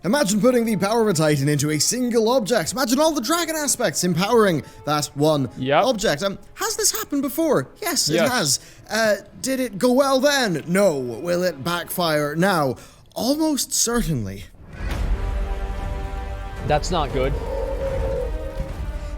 Imagine putting the power of a Titan into a single object. Imagine all the dragon aspects empowering that one object. Has this happened before? Yes, it has. Did it go well then? No. Will it backfire now? Almost certainly. That's not good.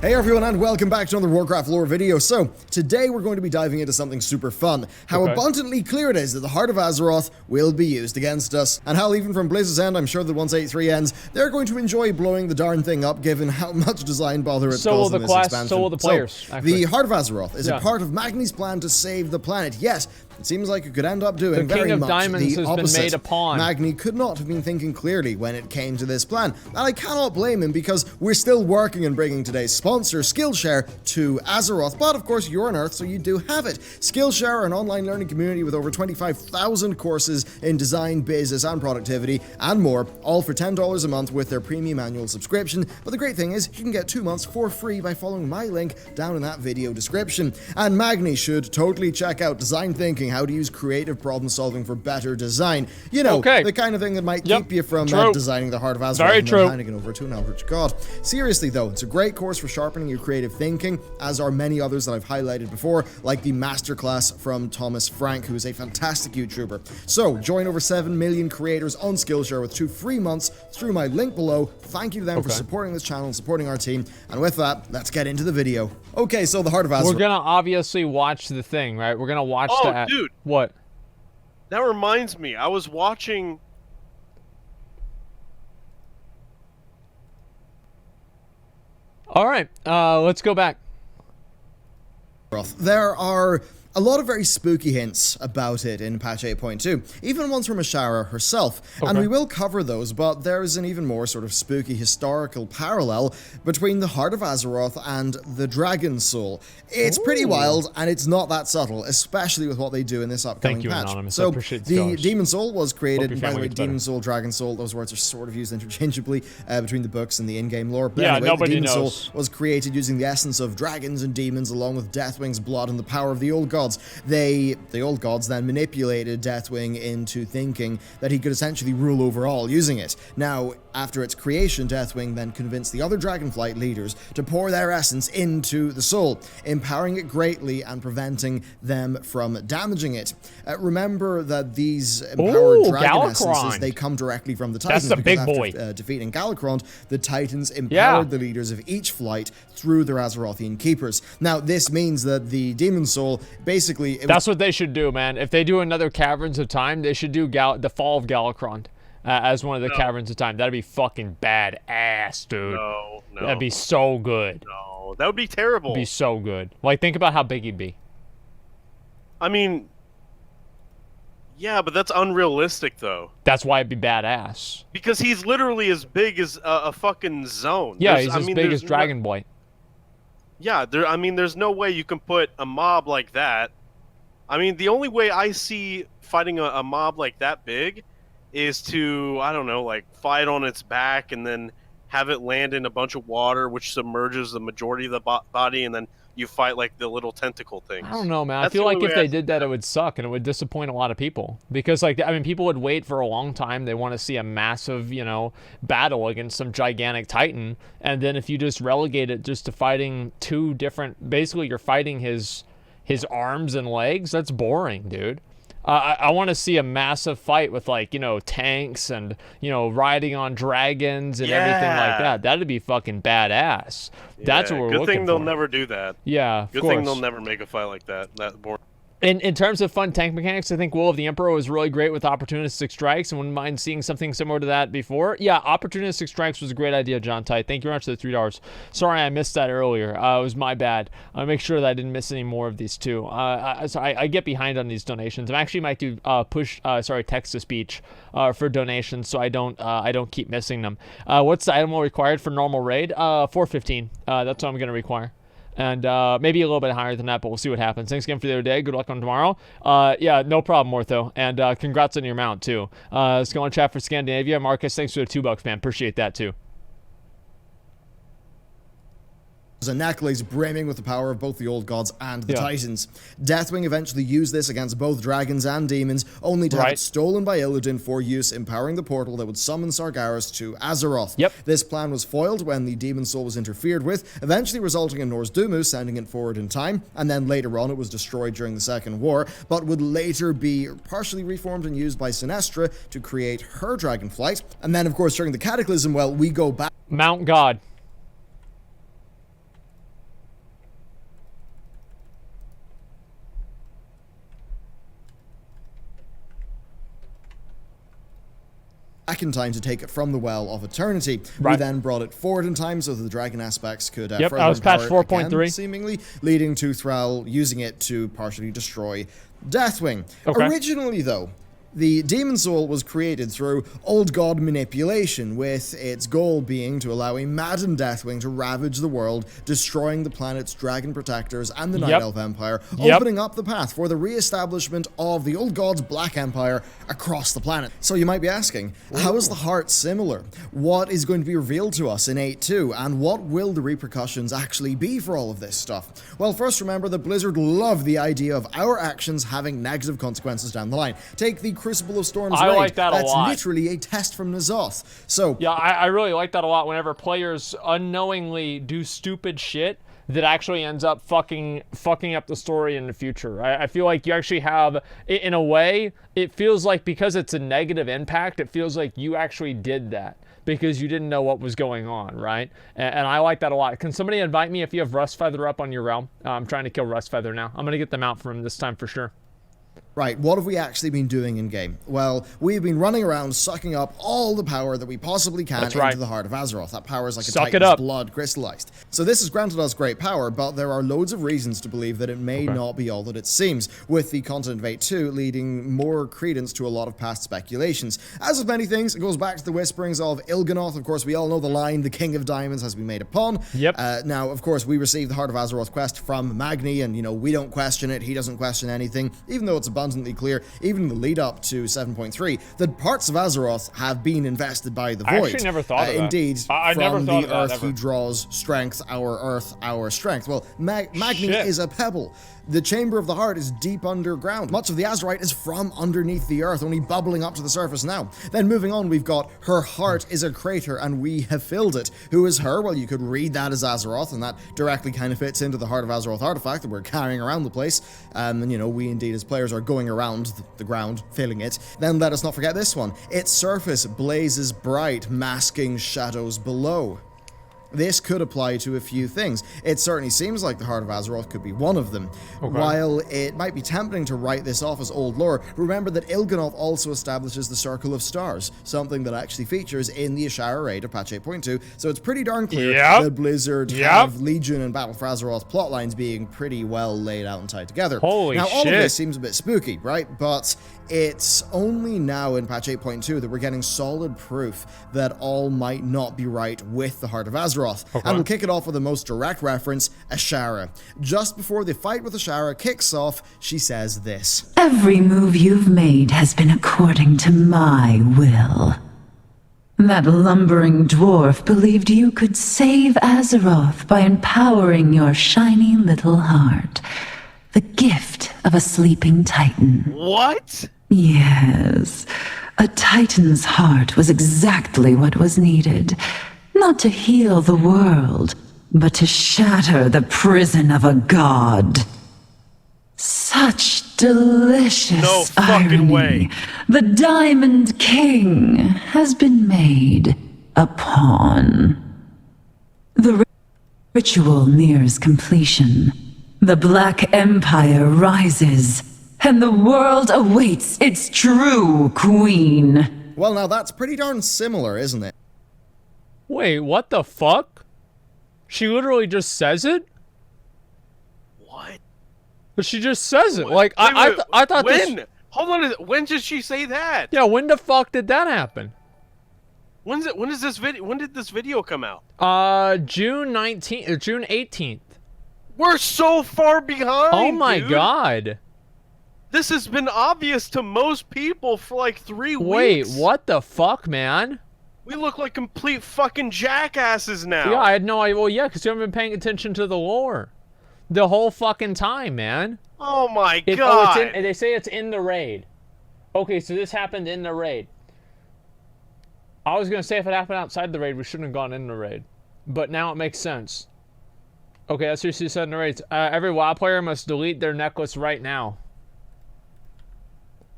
Hey everyone, and welcome back to another Warcraft lore video. So, today we're going to be diving into something super fun. How abundantly clear it is that the Heart of Azeroth will be used against us. And hell, even from Blizzard's end, I'm sure that once 8.3 ends, they're going to enjoy blowing the darn thing up, given how much design bother it's caused in this expansion. So will the players. The Heart of Azeroth is a part of Magni's plan to save the planet. Yes, it seems like it could end up doing very much the opposite. The King of Diamonds has been made a pawn. Magni could not have been thinking clearly when it came to this plan. And I cannot blame him, because we're still working on bringing today's sponsor, Skillshare, to Azeroth. But of course, you're on Earth, so you do have it. Skillshare are an online learning community with over 25,000 courses in design, business, and productivity, and more, all for $10 a month with their premium annual subscription. But the great thing is, you can get 2 months for free by following my link down in that video description. And Magni should totally check out Design Thinking, how to use creative problem solving for better design. You know, the kind of thing that might keep you from designing the Heart of Azeroth and then handing it over to an average god. Seriously though, it's a great course for sharpening your creative thinking, as are many others that I've highlighted before, like the masterclass from Thomas Frank, who is a fantastic YouTuber. So, join over 7 million creators on Skillshare with 2 free months through my link below. Thank you to them for supporting this channel and supporting our team. And with that, let's get into the video. Okay, so the Heart of Azeroth. We're gonna obviously watch the thing, right? We're gonna watch the... dude. What? That reminds me, I was watching... Alright, let's go back. There are a lot of very spooky hints about it in patch 8.2, even ones from Ashara herself, and we will cover those, but there is an even more sort of spooky historical parallel between the Heart of Azeroth and the Dragon Soul. It's pretty wild, and it's not that subtle, especially with what they do in this upcoming patch. Anonymous. So, the Demon Soul was created, by the way, Demon Soul, Dragon Soul, those words are sort of used interchangeably between the books and the in-game lore, but anyway, nobody the Demon knows. Soul was created using the essence of dragons and demons, along with Deathwing's blood and the power of the old gods. The old gods then manipulated Deathwing into thinking that he could essentially rule over all using it. Now, after its creation, Deathwing then convinced the other Dragonflight leaders to pour their essence into the soul, empowering it greatly and preventing them from damaging it. Remember that these empowered dragon essences, they come directly from the Titans. That's the big after, boy. Defeating Galakrond, the Titans empowered the leaders of each flight through their Azerothian keepers. Now, this means that the Demon Soul basically... That's what they should do, man. If they do another Caverns of Time, they should do the Fall of Galakrond as one of the Caverns of Time. That'd be fucking badass, dude. No. That'd be so good. No, that would be terrible. It'd be so good. Like, think about how big he'd be. I mean... Yeah, but that's unrealistic, though. That's why it'd be badass. Because he's literally as big as a fucking zone. Yeah, he's as big as Dragon Boy. Yeah, I mean, there's no way you can put a mob like that. I mean, the only way I see fighting a mob like that big is to, I don't know, like, fight on its back and then have it land in a bunch of water, which submerges the majority of the body, and then you fight, like, the little tentacle things. I don't know, man. I feel like if they did that, it would suck, and it would disappoint a lot of people. Because, like, I mean, people would wait for a long time. They want to see a massive, you know, battle against some gigantic titan. And then if you just relegate it just to fighting 2 different... Basically, you're fighting his arms and legs. That's boring, dude. I want to see a massive fight with, like, you know, tanks and, you know, riding on dragons and everything like that. That'd be fucking badass. That's what we're looking for. Good thing they'll never do that. Yeah, Good thing they'll never make a fight like that. That boring. In terms of fun tank mechanics, I think Will of the Emperor was really great with Opportunistic Strikes, and wouldn't mind seeing something similar to that before. Yeah, Opportunistic Strikes was a great idea, John Tite. Thank you very much for the $3. Sorry I missed that earlier. It was my bad. I'll make sure that I didn't miss any more of these too. So I get behind on these donations. I actually might do text-to-speech for donations, so I don't keep missing them. What's the item required for normal raid? 415. That's what I'm going to require. And maybe a little bit higher than that, but we'll see what happens. Thanks again for the other day. Good luck on tomorrow. Yeah, no problem, Ortho. And congrats on your mount, too. Let's go on chat for Scandinavia. Marcus, thanks for the $2, man. Appreciate that, too. a necklace brimming with the power of both the old gods and the Yeah. titans. Deathwing eventually used this against both dragons and demons, only to have Right. it stolen by Illidan for use, empowering the portal that would summon Sargeras to Azeroth. Yep. This plan was foiled when the demon soul was interfered with, eventually resulting in Norse-Dumu sending it forward in time, and then later on it was destroyed during the Second War, but would later be partially reformed and used by Sinestra to create her Dragonflight. And then, of course, during the Cataclysm, well, we go back Mount God. in time to take it from the Well of Eternity. We Right. then brought it forward in time so that the dragon aspects could Yep, further that was patch empower it again, 4.3. seemingly, leading to Thrall using it to partially destroy Deathwing. Okay. Originally, though, the Demon Soul was created through Old God manipulation, with its goal being to allow a maddened Deathwing to ravage the world, destroying the planet's dragon protectors and the Night Yep. Elf Empire, Yep. opening up the path for the re-establishment of the Old God's Black Empire across the planet. So you might be asking, how is the heart similar? What is going to be revealed to us in 8.2, and what will the repercussions actually be for all of this stuff? Well, first remember that Blizzard love the idea of our actions having negative consequences down the line. Take the Crucible of Storms I raid. like that a That's lot. literally a test from N'Zoth. So, Yeah, I really like that a lot whenever players unknowingly do stupid shit that actually ends up fucking up the story in the future. I feel like you actually have, in a way, it feels like because it's a negative impact, it feels like you actually did that because you didn't know what was going on, right? And I like that a lot. Can somebody invite me if you have Rustfeather up on your realm? I'm trying to kill Rustfeather now. I'm going to get them out for him this time for sure. right, what have we actually been doing in game? Well, we've been running around sucking up all the power that we possibly can That's into right. the heart of Azeroth. That power is like a Suck it titan's up. blood crystallized. So this has granted us great power, but there are loads of reasons to believe that it may not be all that it seems, with the content of 8.2 leading more credence to a lot of past speculations. As with many things, it goes back to the whisperings of Il'gynoth. Of course, we all know the line, the King of Diamonds has been made a pawn. Yep. Now, of course, we received the Heart of Azeroth quest from Magni, and, you know, we don't question it, he doesn't question anything, even though it's abundantly clear, even in the lead up to 7.3, that parts of Azeroth have been invested by the I Void. actually never thought of that. Indeed, I never from thought the of that, earth ever. he draws strength, our earth, our strength. Well, Magni Shit. is a pebble. The Chamber of the Heart is deep underground. Much of the Azerite is from underneath the earth, only bubbling up to the surface now. Then moving on, we've got her heart is a crater and we have filled it. Who is her? Well, you could read that as Azeroth, and that directly kind of fits into the Heart of Azeroth artifact that we're carrying around the place. And, you know, we indeed as players are going around the ground, filling it. Then let us not forget this one. Its surface blazes bright, masking shadows below. This could apply to a few things. It certainly seems like the Heart of Azeroth could be one of them. While it might be tempting to write this off as old lore, remember that Il'gynoth also establishes the Circle of Stars, something that actually features in the Ashara raid of patch 8.2, so it's pretty darn clear Yep. that Blizzard Yep. have Legion and Battle for Azeroth plotlines being pretty well laid out and tied together. Holy now, all of shit. this seems a bit spooky, right? But it's only now in patch 8.2 that we're getting solid proof that all might not be right with the Heart of Azeroth. And we'll kick it off with the most direct reference, Ashara. Just before the fight with Ashara kicks off, she says this. Every move you've made has been according to my will. That lumbering dwarf believed you could save Azeroth by empowering your shiny little heart. The gift of a sleeping titan. What? Yes, a titan's heart was exactly what was needed. Not to heal the world, but to shatter the prison of a god. Such delicious No fucking irony. way. The Diamond King has been made a pawn. The ritual nears completion. The Black Empire rises, and the world awaits its true queen. Well, now that's pretty darn similar, isn't it? Wait, what the fuck? She literally just says it? What? But she just says it. Like, Wait, I wait, thought when? this... Hold on. When did she say that? Yeah, when the fuck did that happen? When is this video? When did this video come out? June 19th, June 18th. We're so far behind. Oh my dude. god. This has been obvious to most people for like 3 Wait, weeks. what the fuck, man? We look like complete fucking jackasses now. Yeah, I had no idea. Well, yeah, because you haven't been paying attention to the lore the whole fucking time, man. Oh my Oh, god. they say it's in the raid. Okay, so this happened in the raid. I was gonna say if it happened outside the raid, we shouldn't have gone in the raid. But now it makes sense. Okay, that's what you said in the raids. Every WoW player must delete their necklace right now.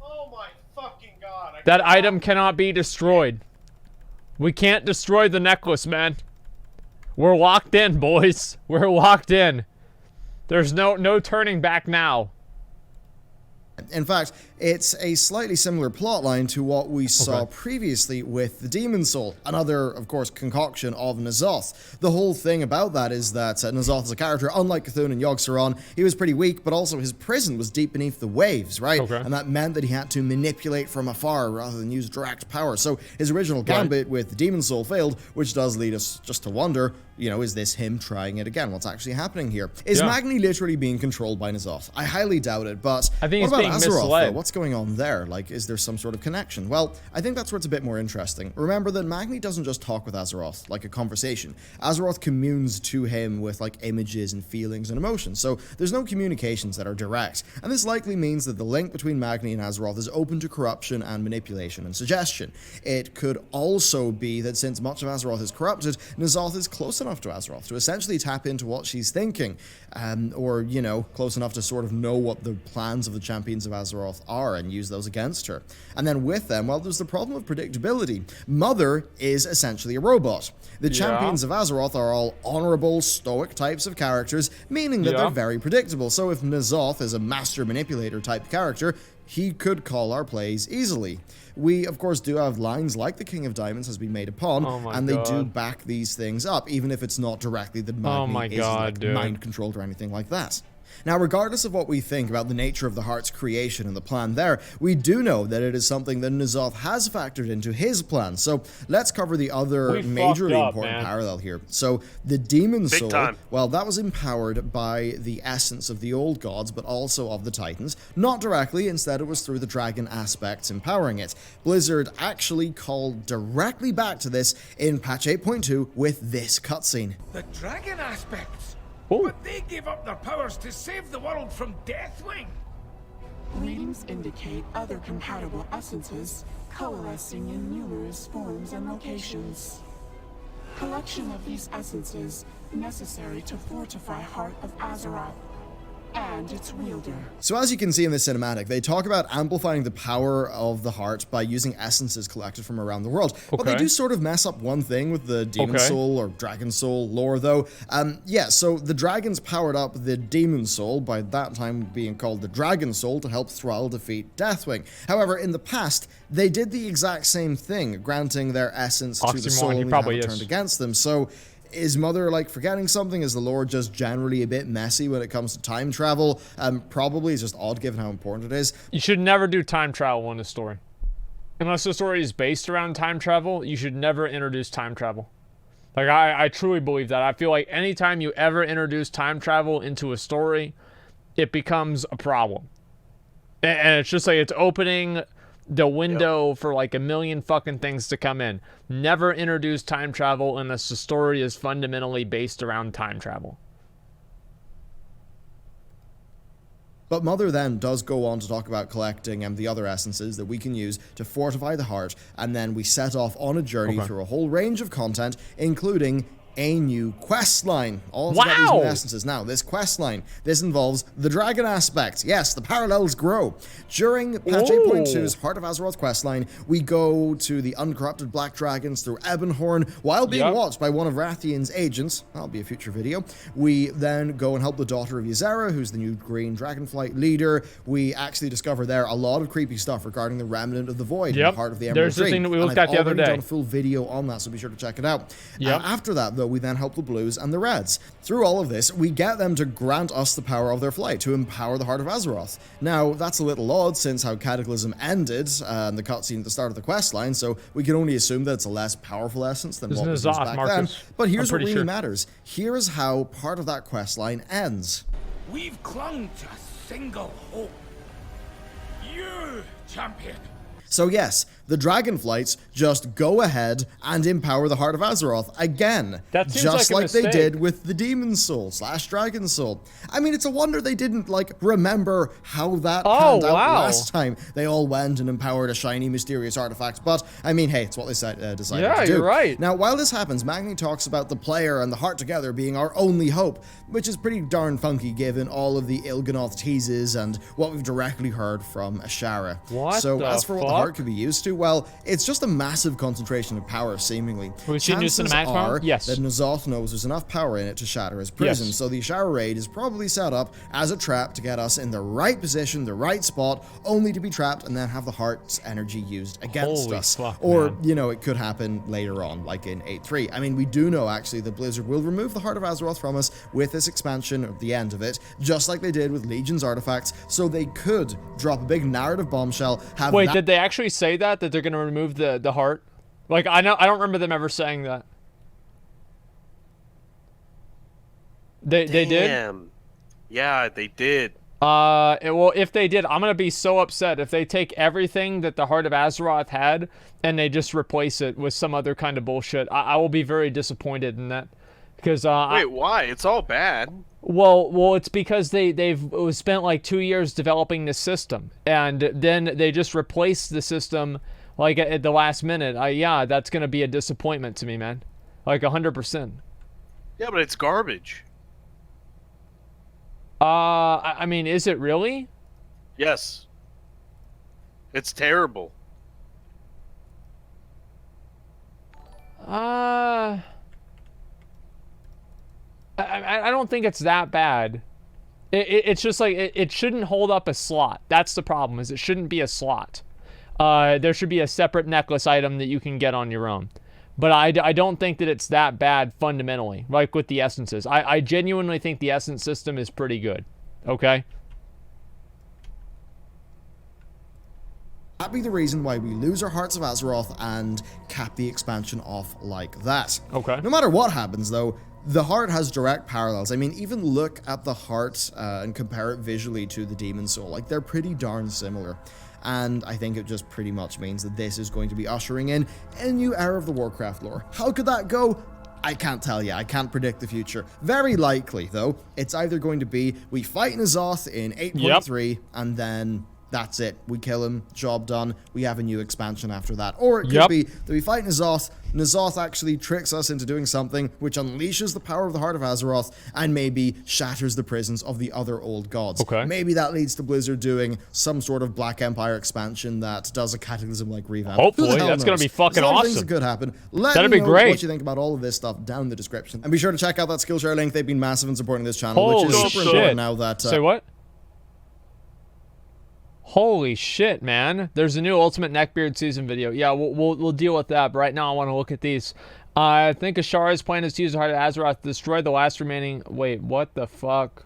Oh my fucking god. That item cannot be destroyed. We can't destroy the necklace, man. We're locked in, boys. We're locked in. There's no turning back now. In fact, it's a slightly similar plotline to what we saw previously with the Demon Soul, another, of course, concoction of N'Zoth. The whole thing about that is that N'Zoth as a character, unlike Cthulhu and Yogg-Saron, he was pretty weak, but also his prison was deep beneath the waves, right? And that meant that he had to manipulate from afar rather than use direct power. So his original gambit with the Demon Soul failed, which does lead us just to wonder, you know, is this him trying it again? What's actually happening here? Is Magni literally being controlled by N'Zoth? I highly doubt it, but I think what about being Azeroth, misled. though? What's going on there? Like, is there some sort of connection? Well, I think that's where it's a bit more interesting. Remember that Magni doesn't just talk with Azeroth like a conversation. Azeroth communes to him with, like, images and feelings and emotions, so there's no communications that are direct. And this likely means that the link between Magni and Azeroth is open to corruption and manipulation and suggestion. It could also be that since much of Azeroth is corrupted, N'Zoth is close enough to Azeroth to essentially tap into what she's thinking, or, you know, close enough to sort of know what the plans of the champions of Azeroth are and use those against her. And then with them, well, there's the problem of predictability. Mother is essentially a robot. The champions of Azeroth are all honorable, stoic types of characters, meaning that they're very predictable. So if N'Zoth is a master manipulator type character, he could call our plays easily. We, of course, do have lines like the King of Diamonds has been made upon, and they do back these things up, even if it's not directly that Magni is like mind-controlled or anything like that. Now, regardless of what we think about the nature of the heart's creation and the plan there, we do know that it is something that N'Zoth has factored into his plan. So let's cover the other majorly important parallel here. So the Demon Soul, well, that was empowered by the essence of the old gods, but also of the Titans. Not directly, instead it was through the dragon aspects empowering it. Blizzard actually called directly back to this in patch 8.2 with this cutscene. The dragon aspects? Ooh. But they gave up their powers to save the world from Deathwing. Readings indicate other compatible essences coalescing in numerous forms and locations. Collection of these essences necessary to fortify Heart of Azeroth and its wielder. So as you can see in this cinematic, they talk about amplifying the power of the heart by using essences collected from around the world. But they do sort of mess up one thing with the Demon Soul or Dragon Soul lore, though. Yeah, so the dragons powered up the Demon Soul, by that time being called the Dragon Soul, to help Thrall defeat Deathwing. However, in the past, they did the exact same thing, granting their essence to the soul and have it turned against them. So is Mother, like, forgetting something? Is the lore just generally a bit messy when it comes to time travel? Probably. It's just odd given how important it is. You should never do time travel in a story. Unless the story is based around time travel, you should never introduce time travel. Like, I truly believe that. I feel like anytime you ever introduce time travel into a story, it becomes a problem. And it's just like it's opening the window for like a million fucking things to come in. Never introduce time travel unless the story is fundamentally based around time travel. But Mother then does go on to talk about collecting the other essences that we can use to fortify the heart, and then we set off on a journey through a whole range of content, including a new quest line. All about these new essences. Now, this quest line, this involves the dragon aspect. Yes, the parallels grow. During patch 8.2's Heart of Azeroth quest line, we go to the uncorrupted black dragons through Ebonhorn while being watched by one of Rathian's agents. That'll be a future video. We then go and help the daughter of Ysera, who's the new green dragonflight leader. We actually discover there a lot of creepy stuff regarding the remnant of the void in the heart of the Emerald Tree. There's the thing that we looked at the other day. I've already done a full video on that, so be sure to check it out. After that, though, we then help the blues and the reds. Through all of this, we get them to grant us the power of their flight, to empower the Heart of Azeroth. Now, that's a little odd since how Cataclysm ended and the cutscene at the start of the quest line, so we can only assume that it's a less powerful essence than what was used back then. But here's what really matters. Here is how part of that quest line ends. We've clung to a single hope. You, champion. So yes, the Dragonflights just go ahead and empower the Heart of Azeroth again. That seems just like a like they mistake. did with the Demon Soul / Dragon Soul. I mean, it's a wonder they didn't, like, remember how that panned out last time they all went and empowered a shiny, mysterious artifact. But, I mean, hey, it's what they decided to do. Yeah, you're right. Now, while this happens, Magni talks about the player and the heart together being our only hope, which is pretty darn funky given all of the Il'gynoth teases and what we've directly heard from Ashara. What So, the as for what the fuck? heart could be used to, well, it's just a massive concentration of power, seemingly. We've seen new Chances cinematic power? are Yes. that N'Zoth knows there's enough power in it to shatter his prison, Yes. so the Ashara raid is probably set up as a trap to get us in the right position, the right spot, only to be trapped and then have the heart's energy used against Holy us. fuck, Or, man. you know, it could happen later on, like in 8.3. I mean, we do know, actually, that Blizzard will remove the Heart of Azeroth from us with this expansion, or the end of it, just like they did with Legion's artifacts, so they could drop a big narrative bombshell, have Wait, that did they actually say that they're going to remove the heart? Like, I don't remember them ever saying that. They did? Damn. Yeah, they did. Well, if they did, I'm gonna be so upset if they take everything that the Heart of Azeroth had and they just replace it with some other kind of bullshit. I will be very disappointed in that, because Wait, why? It's all bad. well, it's because they've spent like 2 years developing this system, and then they just replaced the system like at the last minute. Yeah, that's gonna be a disappointment to me, man. Like 100%. Yeah, but it's garbage. I mean, is it really? Yes. It's terrible. I don't think it's that bad. It's just like it shouldn't hold up a slot. That's the problem. Is it shouldn't be a slot. There should be a separate necklace item that you can get on your own. But I don't think that it's that bad fundamentally, like with the essences. I genuinely think the essence system is pretty good. Okay? that be the reason why we lose our Hearts of Azeroth and cap the expansion off like that. Okay. No matter what happens, though, the Heart has direct parallels. I mean, even look at the Heart and compare it visually to the Demon Soul. Like, they're pretty darn similar. And I think it just pretty much means that this is going to be ushering in a new era of the Warcraft lore. How could that go? I can't tell you. I can't predict the future. Very likely, though, it's either going to be we fight N'Zoth in 8.3 and then that's it. We kill him, job done. We have a new expansion after that. Or it could be that we fight N'Zoth, N'Zoth actually tricks us into doing something which unleashes the power of the Heart of Azeroth and maybe shatters the prisons of the other old gods. Okay. Maybe that leads to Blizzard doing some sort of Black Empire expansion that does a Cataclysm-like revamp. Hopefully, Who the hell that's gonna knows? be fucking There's a lot of things awesome. that could happen. Let That'd me be know great. what you think about all of this stuff down in the description. And be sure to check out that Skillshare link. They've been massive in supporting this channel, which Holy is super shit. important now that... Say what? Holy shit, man. There's a new Ultimate Neckbeard season video. Yeah, we'll deal with that, but right now I want to look at these. I think Ashara's plan is to use the Heart of Azeroth to destroy the last remaining... Wait, what the fuck?